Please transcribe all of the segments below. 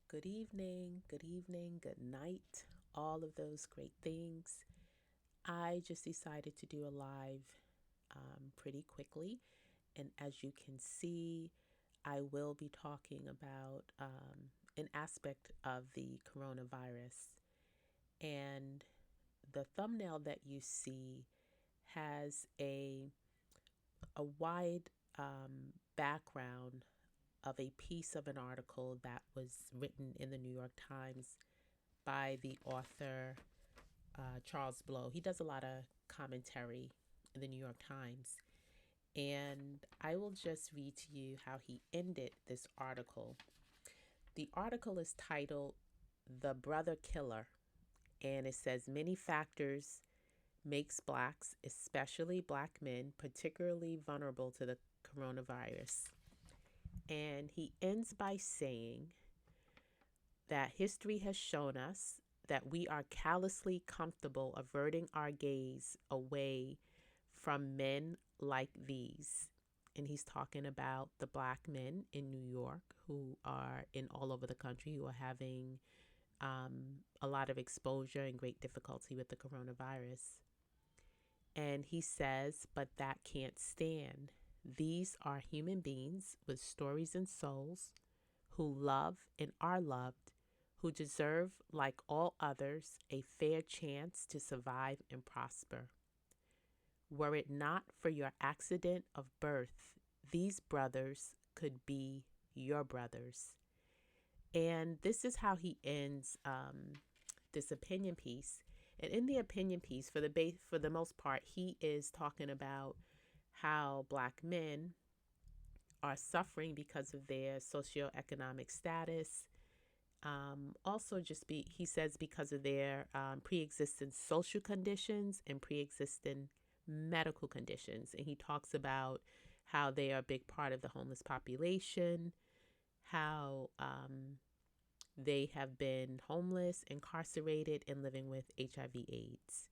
Good evening, good night, all of those great things. I just decided to do a live pretty quickly. And as you can see, I will be talking about an aspect of the coronavirus. And the thumbnail that you see has a wide background of a piece of an article that was written in the New York Times by the author Charles Blow. He does a lot of commentary in the New York Times. And I will just read to you how he ended this article. The article is titled The Brother Killer, and it says many factors makes blacks, especially black men, particularly vulnerable to the coronavirus. And he ends by saying that history has shown us that we are callously comfortable averting our gaze away from men like these. And he's talking about the black men in New York who are in all over the country who are having a lot of exposure and great difficulty with the coronavirus. And he says, but that can't stand. These are human beings with stories and souls who love and are loved, who deserve, like all others, a fair chance to survive and prosper. Were it not for your accident of birth, these brothers could be your brothers. And this is how he ends this opinion piece. And in the opinion piece, for the most part, he is talking about how black men are suffering because of their socioeconomic status. Also, he says because of their pre-existing social conditions and pre-existing medical conditions. And he talks about how they are a big part of the homeless population, how they have been homeless, incarcerated, and living with HIV/AIDS.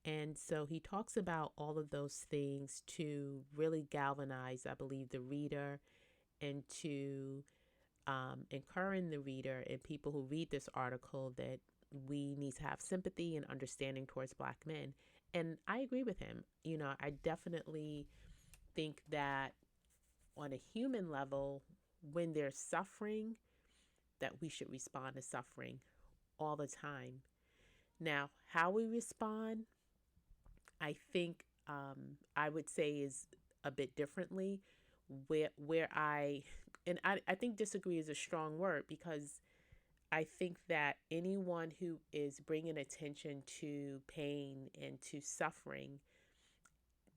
And so he talks about all of those things to really galvanize, I believe, the reader and to encourage the reader and people who read this article that we need to have sympathy and understanding towards black men. And I agree with him. I definitely think that on a human level, when they're suffering, that we should respond to suffering all the time. Now, how we respond, I think I would say is a bit differently. I think disagree is a strong word because I think that anyone who is bringing attention to pain and to suffering,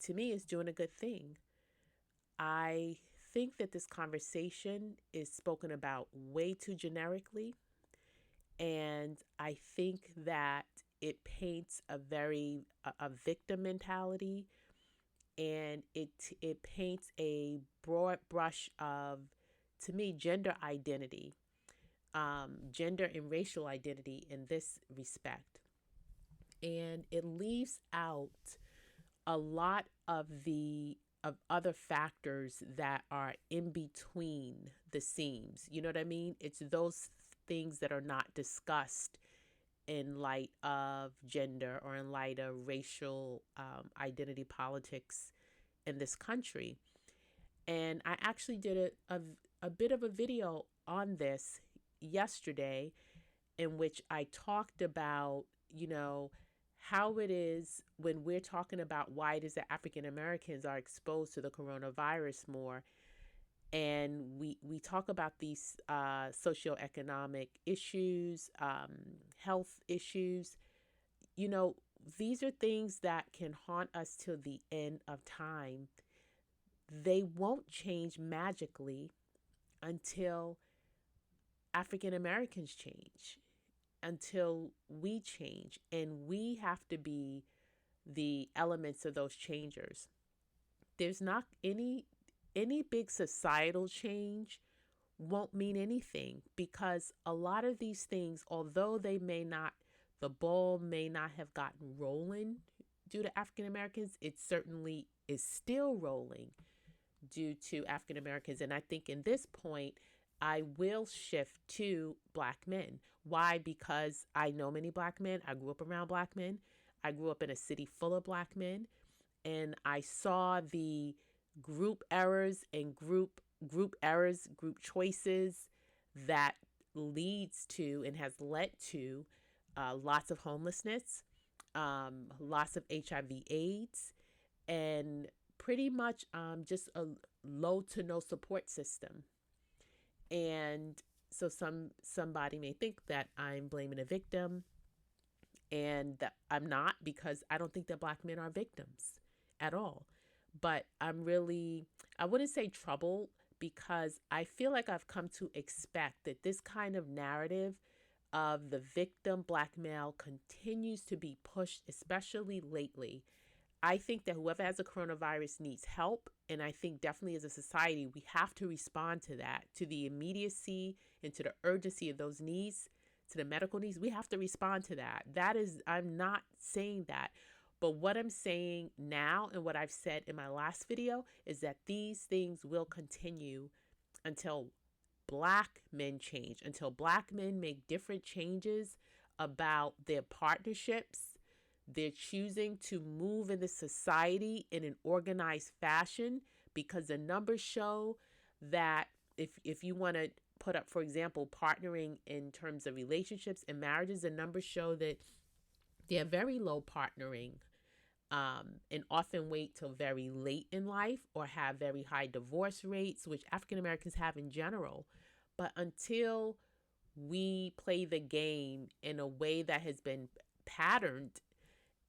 to me, is doing a good thing. I think that this conversation is spoken about way too generically. And I think that it paints a victim mentality, and it paints a broad brush of, to me, gender identity, gender and racial identity in this respect. And it leaves out a lot of other factors that are in between the seams. You know what I mean? It's those things that are not discussed in light of gender or in light of racial identity politics in this country. And I actually did a bit of a video on this yesterday in which I talked about, how it is when we're talking about why it is that African Americans are exposed to the coronavirus more. And we talk about these socioeconomic issues, health issues. These are things that can haunt us till the end of time. They won't change magically until African Americans change, until we change. And we have to be the elements of those changers. There's not any big societal change won't mean anything because a lot of these things, although the ball may not have gotten rolling due to African Americans, it certainly is still rolling due to African Americans. And I think in this point, I will shift to Black men. Why? Because I know many Black men. I grew up around Black men. I grew up in a city full of Black men, and I saw the group errors and group errors, group choices that leads to and has led to lots of homelessness, lots of HIV/AIDS, and pretty much just a low to no support system. And so somebody may think that I'm blaming a victim, and that I'm not, because I don't think that Black men are victims at all. But I wouldn't say trouble, because I feel like I've come to expect that this kind of narrative of the victim Black male continues to be pushed, especially lately. I think that whoever has a coronavirus needs help. And I think definitely as a society, we have to respond to that, to the immediacy and to the urgency of those needs, to the medical needs. We have to respond to that. That is, I'm not saying that. But what I'm saying now and what I've said in my last video is that these things will continue until Black men change, until Black men make different changes about their partnerships. They're choosing to move in the society in an organized fashion, because the numbers show that if you want to put up, for example, partnering in terms of relationships and marriages, the numbers show that they're very low partnering, and often wait till very late in life, or have very high divorce rates, which African Americans have in general. But until we play the game in a way that has been patterned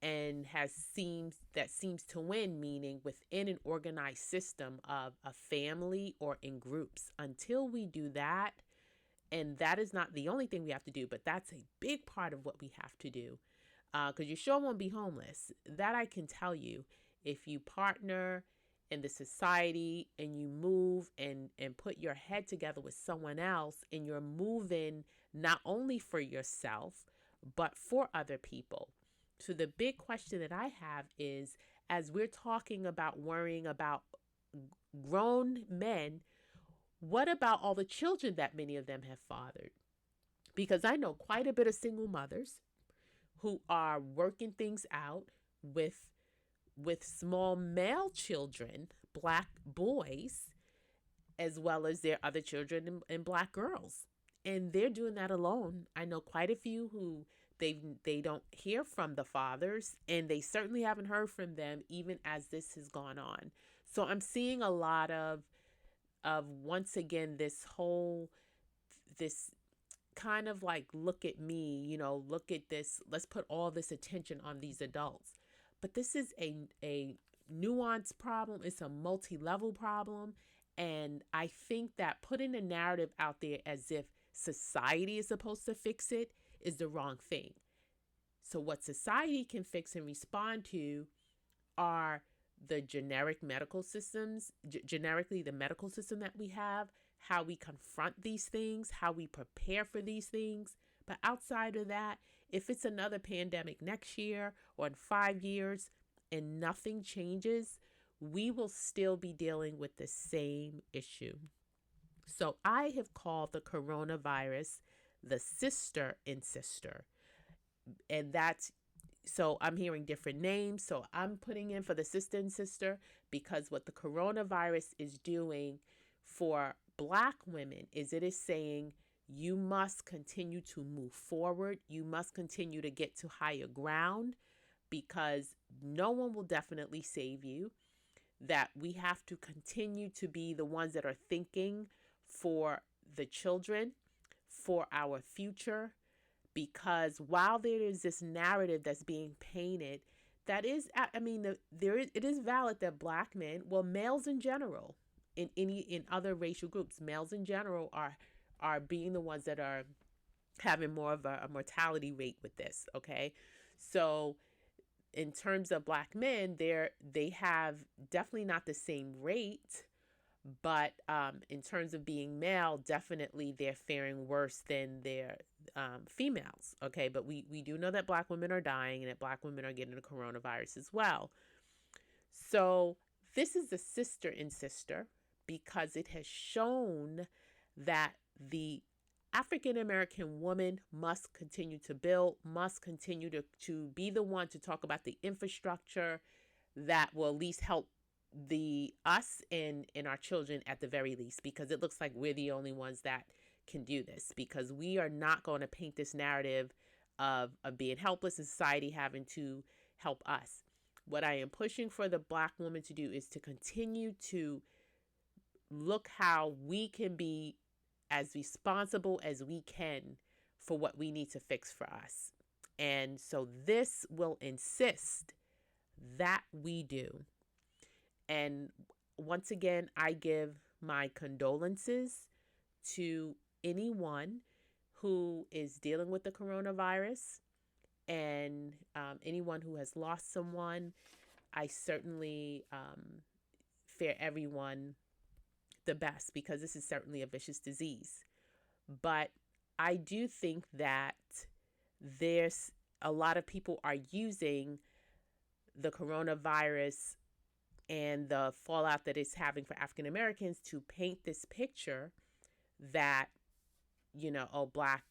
and seems to win, meaning within an organized system of a family or in groups, until we do that, and that is not the only thing we have to do, but that's a big part of what we have to do, because you sure won't be homeless. That I can tell you. If you partner in the society and you move and put your head together with someone else, and you're moving not only for yourself, but for other people. So the big question that I have is, as we're talking about worrying about grown men, what about all the children that many of them have fathered? Because I know quite a bit of single mothers who are working things out with small male children, Black boys, as well as their other children and Black girls. And they're doing that alone. I know quite a few who they don't hear from the fathers, and they certainly haven't heard from them even as this has gone on. So I'm seeing a lot of once again this kind of like, look at me, look at this, let's put all this attention on these adults. But this is a nuanced problem. It's a multi-level problem. And I think that putting a narrative out there as if society is supposed to fix it is the wrong thing. So what society can fix and respond to are the generic medical systems, generically the medical system that we have, how we confront these things, how we prepare for these things. But outside of that, if it's another pandemic next year or in 5 years and nothing changes, we will still be dealing with the same issue. So I have called the coronavirus the sister and sister. And that's, so I'm hearing different names. So I'm putting in for the sister and sister, because what the coronavirus is doing for Black women is it is saying, you must continue to move forward. You must continue to get to higher ground, because no one will definitely save you. That we have to continue to be the ones that are thinking for the children, for our future, because while there is this narrative that's being painted, that is, I mean, it is valid that Black men, well, males in general, in other racial groups, males in general are being the ones that are having more of a mortality rate with this. Okay, so in terms of Black men, they have definitely not the same rate, but in terms of being male, definitely they're faring worse than their females. Okay, but we do know that Black women are dying and that Black women are getting the coronavirus as well. So this is the sister and sister, because it has shown that the African American woman must continue to build, must continue to be the one to talk about the infrastructure that will at least help the us and our children at the very least, because it looks like we're the only ones that can do this, because we are not going to paint this narrative of being helpless in society having to help us. What I am pushing for the Black woman to do is to continue to look how we can be as responsible as we can for what we need to fix for us. And so this will insist that we do. And once again, I give my condolences to anyone who is dealing with the coronavirus, and anyone who has lost someone. I certainly fear everyone the best, because this is certainly a vicious disease. But I do think that there's a lot of people are using the coronavirus and the fallout that it's having for African Americans to paint this picture that, oh, black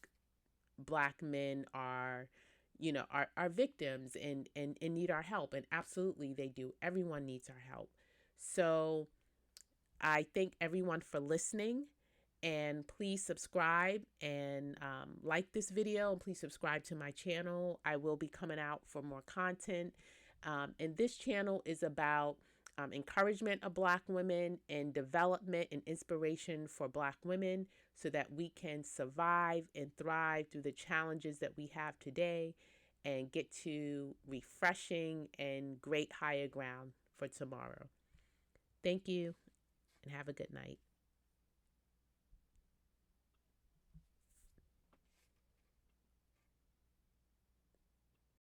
men are, are victims and need our help. And absolutely they do. Everyone needs our help. So I thank everyone for listening, and please subscribe and like this video, and please subscribe to my channel. I will be coming out for more content. And this channel is about encouragement of Black women and development and inspiration for Black women, so that we can survive and thrive through the challenges that we have today and get to refreshing and great higher ground for tomorrow. Thank you, and have a good night.